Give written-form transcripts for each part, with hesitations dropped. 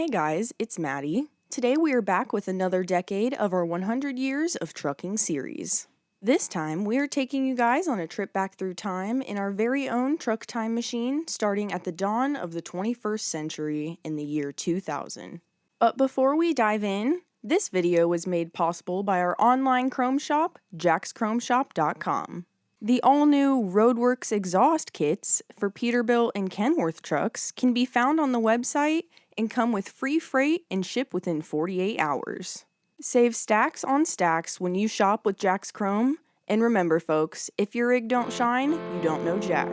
Hey guys, it's Maddie. Today we are back with another decade of our 100 Years of Trucking series. This time we are taking you guys on a trip back through time in our very own truck time machine starting at the dawn of the 21st century in the year 2000. But before we dive in, this video was made possible by our online chrome shop, jackschromeshop.com. The all-new Roadworks exhaust kits for Peterbilt and Kenworth trucks can be found on the website and come with free freight and ship within 48 hours. Save stacks on stacks when you shop with Jack's Chrome, and remember folks, if your rig don't shine, you don't know Jack.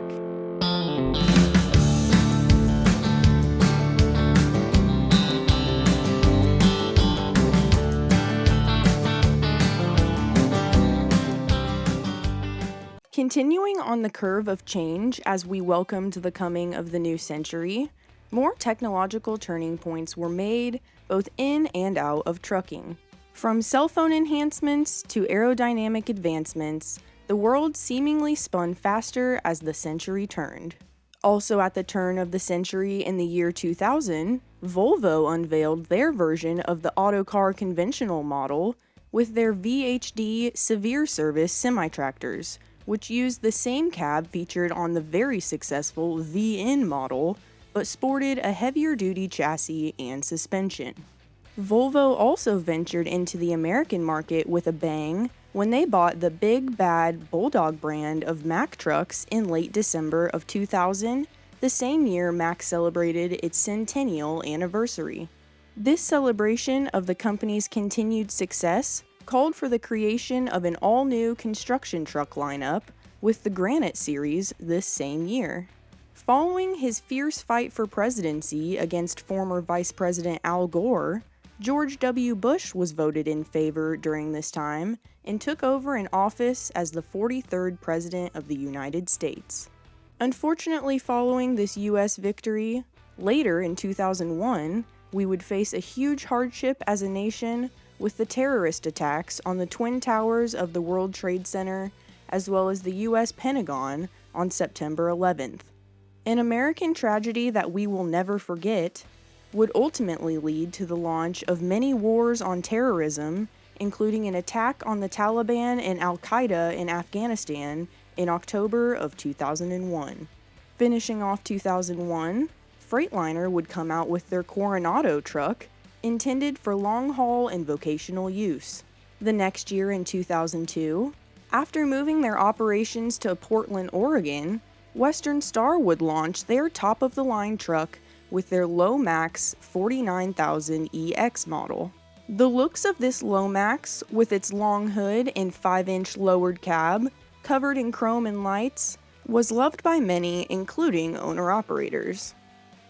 Continuing on the curve of change as we welcomed the coming of the new century, more technological turning points were made both in and out of trucking. From cell phone enhancements to aerodynamic advancements, the world seemingly spun faster as the century turned. Also at the turn of the century in the year 2000, Volvo unveiled their version of the autocar conventional model with their VHD severe service semi-tractors, which used the same cab featured on the very successful VN model, but sported a heavier-duty chassis and suspension. Volvo also ventured into the American market with a bang when they bought the big bad Bulldog brand of Mack trucks in late December of 2000, the same year Mack celebrated its centennial anniversary. This celebration of the company's continued success called for the creation of an all-new construction truck lineup with the Granite series this same year. Following his fierce fight for presidency against former Vice President Al Gore, George W. Bush was voted in favor during this time and took over in office as the 43rd President of the United States. Unfortunately, following this U.S. victory, later in 2001, we would face a huge hardship as a nation with the terrorist attacks on the Twin Towers of the World Trade Center, as well as the U.S. Pentagon on September 11th. An American tragedy that we will never forget would ultimately lead to the launch of many wars on terrorism, including an attack on the Taliban and Al-Qaeda in Afghanistan in October of 2001. Finishing off 2001, Freightliner would come out with their Coronado truck, intended for long-haul and vocational use. The next year in 2002, after moving their operations to Portland, Oregon, Western Star would launch their top-of-the-line truck with their Low-Max 49000 EX model. The looks of this Low-Max, with its long hood and 5-inch lowered cab, covered in chrome and lights, was loved by many, including owner-operators.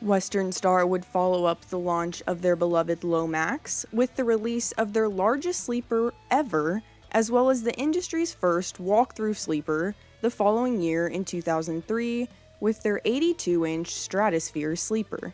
Western Star would follow up the launch of their beloved Low-Max with the release of their largest sleeper ever, as well as the industry's first walk-through sleeper the following year in 2003 with their 82-inch Stratosphere sleeper.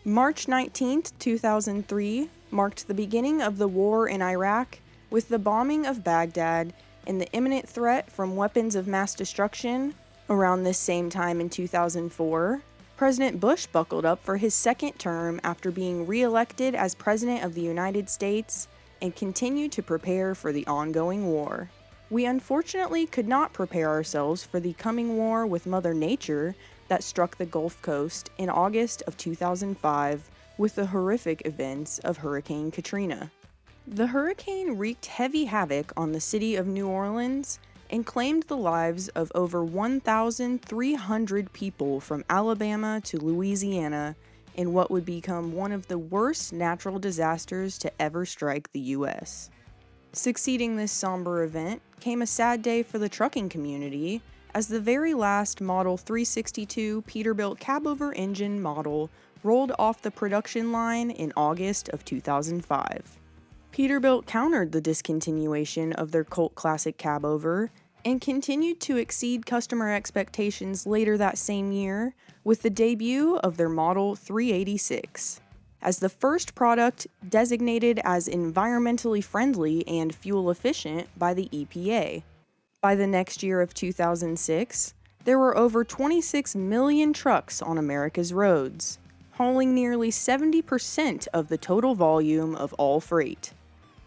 March 19, 2003 marked the beginning of the war in Iraq with the bombing of Baghdad and the imminent threat from weapons of mass destruction. Around this same time in 2004, President Bush buckled up for his second term after being re-elected as President of the United States and continued to prepare for the ongoing war. We unfortunately could not prepare ourselves for the coming war with Mother Nature that struck the Gulf Coast in August of 2005 with the horrific events of Hurricane Katrina. The hurricane wreaked heavy havoc on the city of New Orleans and claimed the lives of over 1,300 people from Alabama to Louisiana in what would become one of the worst natural disasters to ever strike the U.S. Succeeding this somber event came a sad day for the trucking community as the very last Model 362 Peterbilt cab-over engine model rolled off the production line in August of 2005. Peterbilt countered the discontinuation of their cult classic cab-over and continued to exceed customer expectations later that same year with the debut of their Model 386. As the first product designated as environmentally friendly and fuel efficient by the EPA. By the next year of 2006, there were over 26 million trucks on America's roads. hauling nearly 70% of the total volume of all freight.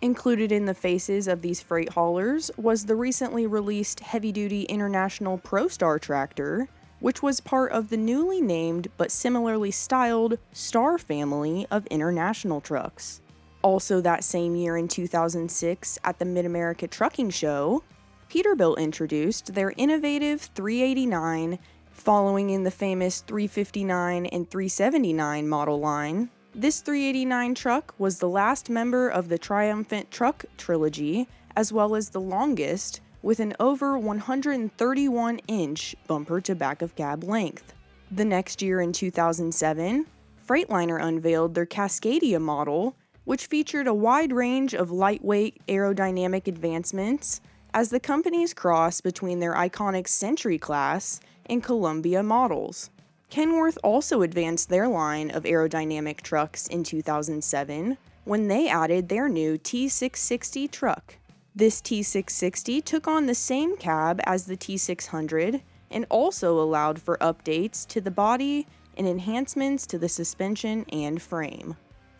Included in the faces of these freight haulers was the recently released heavy-duty International ProStar tractor, which was part of the newly named but similarly styled Star family of international trucks. Also that same year in 2006 at the Mid-America Trucking Show, Peterbilt introduced their innovative 389, following in the famous 359 and 379 model line. This 389 truck was the last member of the triumphant truck trilogy, as well as the longest, with an over 131-inch bumper to back of cab length. The next year in 2007, Freightliner unveiled their Cascadia model, which featured a wide range of lightweight aerodynamic advancements as the company's cross between their iconic Century class and Columbia models. Kenworth also advanced their line of aerodynamic trucks in 2007 when they added their new T660 truck. This T660 took on the same cab as the T600 and also allowed for updates to the body and enhancements to the suspension and frame.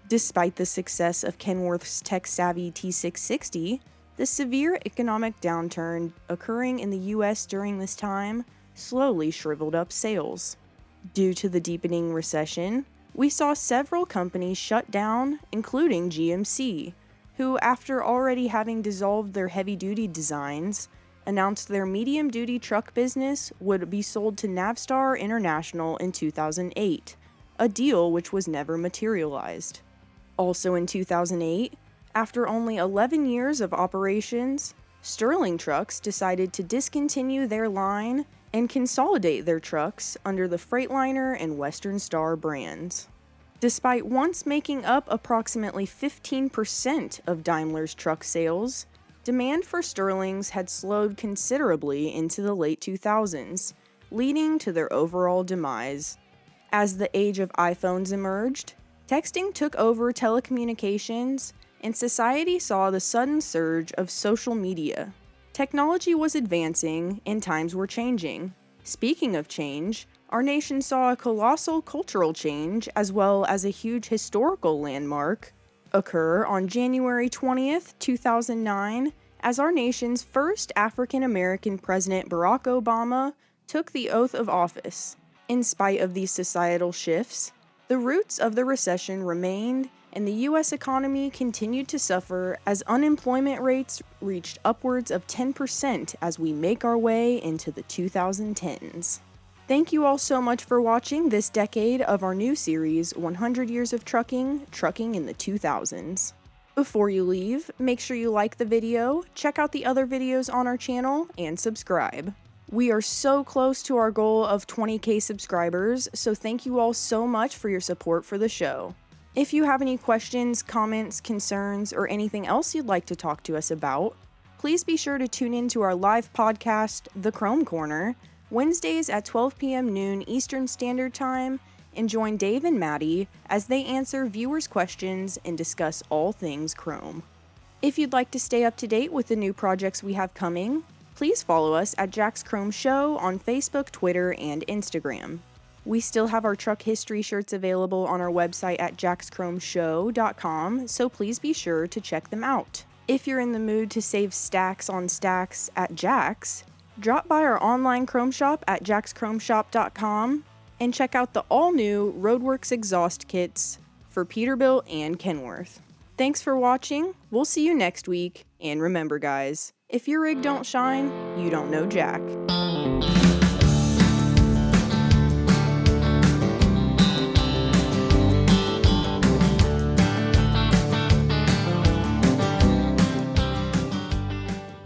Despite the success of Kenworth's tech-savvy T660, the severe economic downturn occurring in the U.S. during this time slowly shriveled up sales. Due to the deepening recession, we saw several companies shut down, including GMC, who, after already having dissolved their heavy-duty designs, announced their medium-duty truck business would be sold to Navistar International in 2008, a deal which was never materialized. Also in 2008, after only 11 years of operations, Sterling Trucks decided to discontinue their line and consolidate their trucks under the Freightliner and Western Star brands. Despite once making up approximately 15% of Daimler's truck sales, demand for Sterling's had slowed considerably into the late 2000s, leading to their overall demise. As the age of iPhones emerged, texting took over telecommunications, and society saw the sudden surge of social media. Technology was advancing, and times were changing. Speaking of change, our nation saw a colossal cultural change as well as a huge historical landmark occur on January 20th, 2009, as our nation's first African-American President Barack Obama took the oath of office. In spite of these societal shifts, the roots of the recession remained, and the U.S. economy continued to suffer as unemployment rates reached upwards of 10% as we make our way into the 2010s. Thank you all so much for watching this decade of our new series, 100 Years of Trucking, Trucking in the 2000s. Before you leave, make sure you like the video, check out the other videos on our channel, and subscribe. We are so close to our goal of 20K subscribers, so thank you all so much for your support for the show. If you have any questions, comments, concerns, or anything else you'd like to talk to us about, please be sure to tune in to our live podcast, The Chrome Corner, Wednesdays at 12 p.m. noon Eastern Standard Time, and join Dave and Maddie as they answer viewers' questions and discuss all things Chrome. If you'd like to stay up to date with the new projects we have coming, please follow us at Jack's Chrome Show on Facebook, Twitter, and Instagram. We still have our truck history shirts available on our website at jackschromeshow.com, so please be sure to check them out. If you're in the mood to save stacks on stacks at Jack's, drop by our online Chrome shop at jackschromeshop.com and check out the all-new Roadworks exhaust kits for Peterbilt and Kenworth. Thanks for watching, we'll see you next week, and remember guys, if your rig don't shine, you don't know Jack.